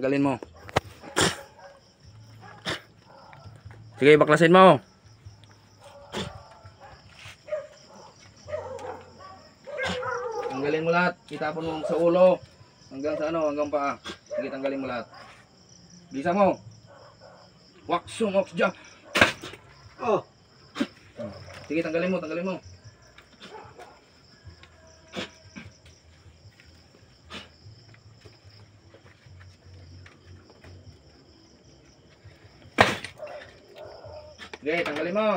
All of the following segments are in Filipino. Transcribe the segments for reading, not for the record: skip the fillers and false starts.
Tanggalin mo. Sige, baklasin mo. Tanggalin mo lahat. Itapon mo sa ulo. Hanggang sa ano, hanggang paa. Sige, tanggalin mo lahat. Bisa mo. Wax dyan. Oh. Sige, tanggalin mo, tanggalin mo. Sige, tanggalin mo.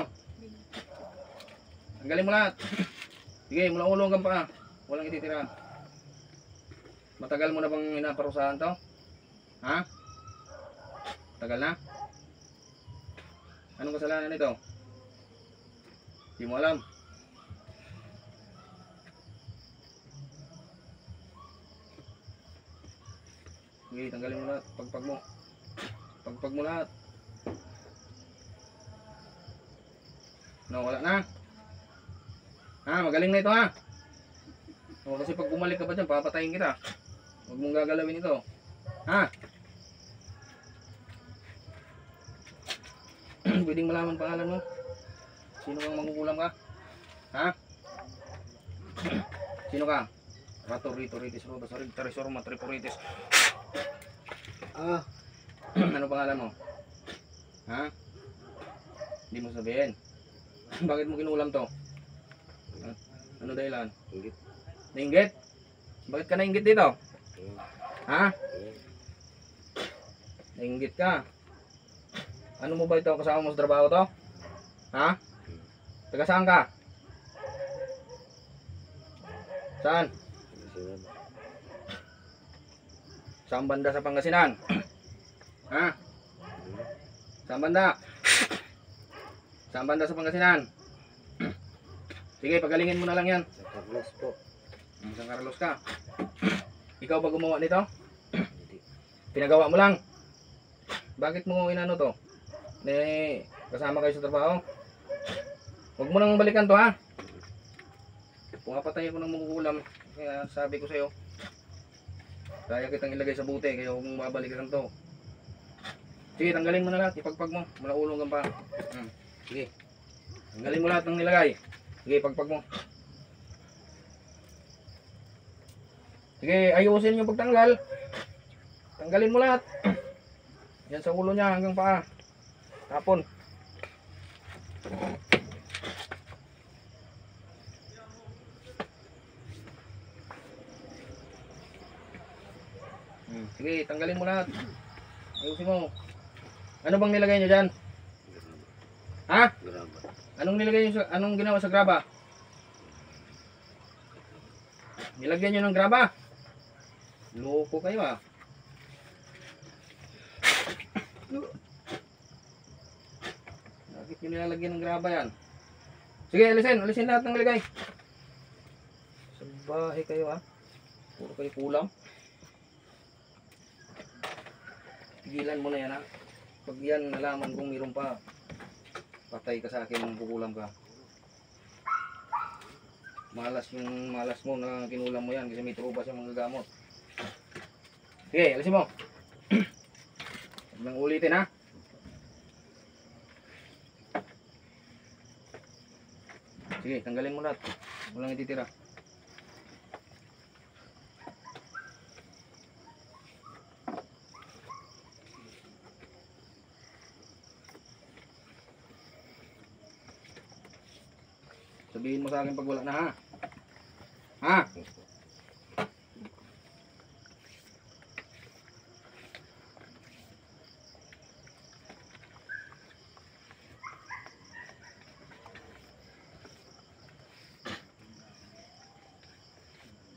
Tanggalin mo lahat. Sige, mula ulo hanggang paa. Walang ititira. Matagal mo na bang inaparusahan to? Ha? Tagal na? Anong kasalanan nito? Hindi mo alam. Sige, tanggalin mo lahat. Pagpag mo. Pagpag mo lahat. No, wala na. Ha, magaling na ito ha. O, kasi pag bumalik ka pa dyan, papatayin kita. Huwag mong gagalawin ito. Ha? Pwedeng malaman pangalan mo? Sino kang mangukulam ka? Ha? Sino ka? Ratoritoritis, Tarisor, Matriporitis. Ano pangalan mo? Ha? Hindi mo sabihin. Bakit mo kinulam to? Ano dahilan? Inggit. Nainggit? Bakit ka nainggit dito? Ha? Nainggit ka? Ano mo ba ito? Kasama mo sa trabaho to? Ha? Taga saan ka? Saan? Saan banda sa Pangasinan? Ha? Saan banda? Saan banda sa Pangasinan? Sige, pagalingin mo na lang yan. Sa Carlos po. San Carlos ka. Ikaw ba gumawa nito? Hindi. Pinagawa mo lang. Bakit mo inano to? Kasama kayo sa trabaho? Huwag mo nang balikan to ha. Pumapatay ako ng magugulam. Kaya sabi ko sa'yo, kaya kitang ilagay sa buti. Kaya huwag mong babalikan to. Sige, tanggalin mo na lahat. Ipagpag mo. Mula ulo hanggang pa. Sige. Tanggalin mo lahat ng nilagay. Sige, pagpag mo. Sige, ayusin yung pagtanggal. Tanggalin mo lahat. Yan sa ulo niya hanggang paa. Tapon. Sige, tanggalin mo lahat. Ayusin mo. Ano bang nilagay niyo dyan? Ha? Graba. Anong ginawa sa graba? Nilagyan niyo ng graba? Loko kayo ah. Bakit nyo nilalagyan ng graba yan? Sige, alisin lahat ng nilagay. Sa bahay kayo ah. Puro kayo kulam. Tigilan mo na yan ah. Pag yan nalaman kung mayroon pa, patay ka sa akin, kukulam ka. Malas mo na kinulam mo yan kasi may truba siyang mga gamot. Sige, alisin mo. Huwag nang ulitin ha. Sige, tanggalin mo lahat. Walang ititira. Sabihin mo sa akin pag wala na ha. Ha?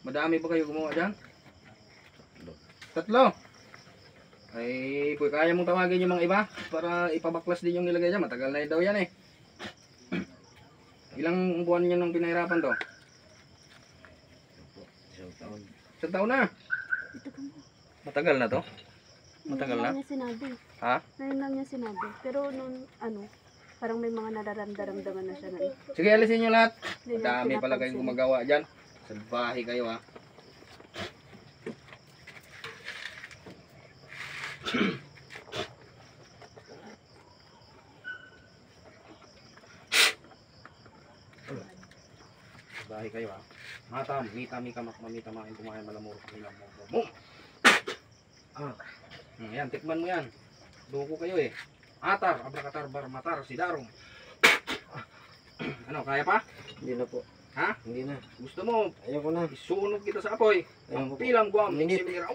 Madami ba kayo gumawa dyan? Tatlo. Ay, kaya mong tawagin yung mga iba para ipabaklas din yung nilagay dyan. Matagal na daw yan eh. Ilang buwan niyo nang pinahirapan to? Isang taon. Isang taon na. Matagal na to? Matagal na? Ngayon lang niya sinabi. Ha? Ngayon lang niya sinabi. Pero noon, parang may mga nararamdaman na siya na. Sige, alisin nyo lahat. Hindi niya Dami pala kayong pinapansin. gumagawa dyan. Salbahe kayo ha. Bahay kayo ha. Mata, mita, mika, mamita, main, kumain, malamuro, kamilang, mo. Yan, tikman mo yan. Duko kayo eh. Atar, abrakatar, barmatar, sidarong. Ano, kaya pa? Hindi na po. Ha? Hindi na. Gusto mo, Ayoko na. isunog kita sa apoy. Ayoko po. Pilang guam, Minit. simira.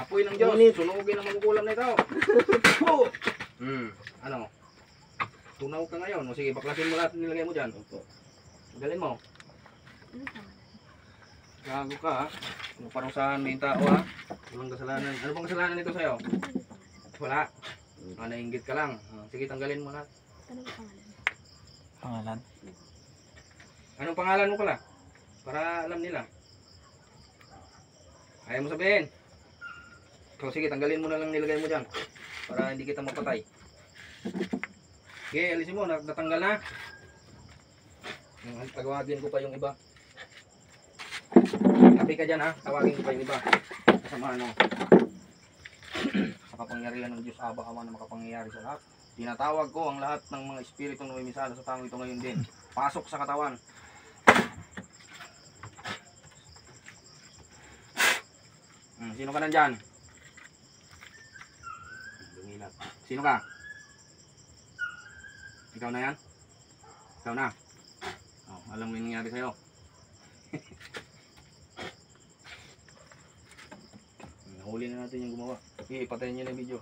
Apoy ng Diyos, Minit. sunugin ang magugulam na ito. Ano? Tunaw ka ngayon. O sige, baklasin mo lahat nilagay mo dyan. Opo. Galin mo. Ano tama? Gago ka ha. Ano parusahan mo yung tao ha. Walang kasalanan. Ano bang kasalanan nito sa'yo? Wala. Nainggit ka lang. Sige, tanggalin mo lahat. Ano ba pangalan? Pangalan? Anong pangalan mo pala? Para alam nila. Ayaw mo sabihin. So, sige, tanggalin mo na lang nilagay mo dyan. Para hindi kita mapatay. Okay, alisin mo. Natanggal na. Tawagin ko pa yung iba. Tabi ka dyan ha. Tawagin ko pa yung iba. Kasama ano. Sa kapangyarihan ng Diyos Aba Ama na makapangyayari sa lahat. Tinatawag ko ang lahat ng mga espiritong numimisala sa tao ito ngayon din. Pasok sa katawan. Sino ka nandyan? Lumilat. Sino ka? Ikaw na yan? Ikaw na? Oh, alam mo yung nangyari sa'yo. Nahuli na natin yung gumawa. Okay, patayin nyo na yung video.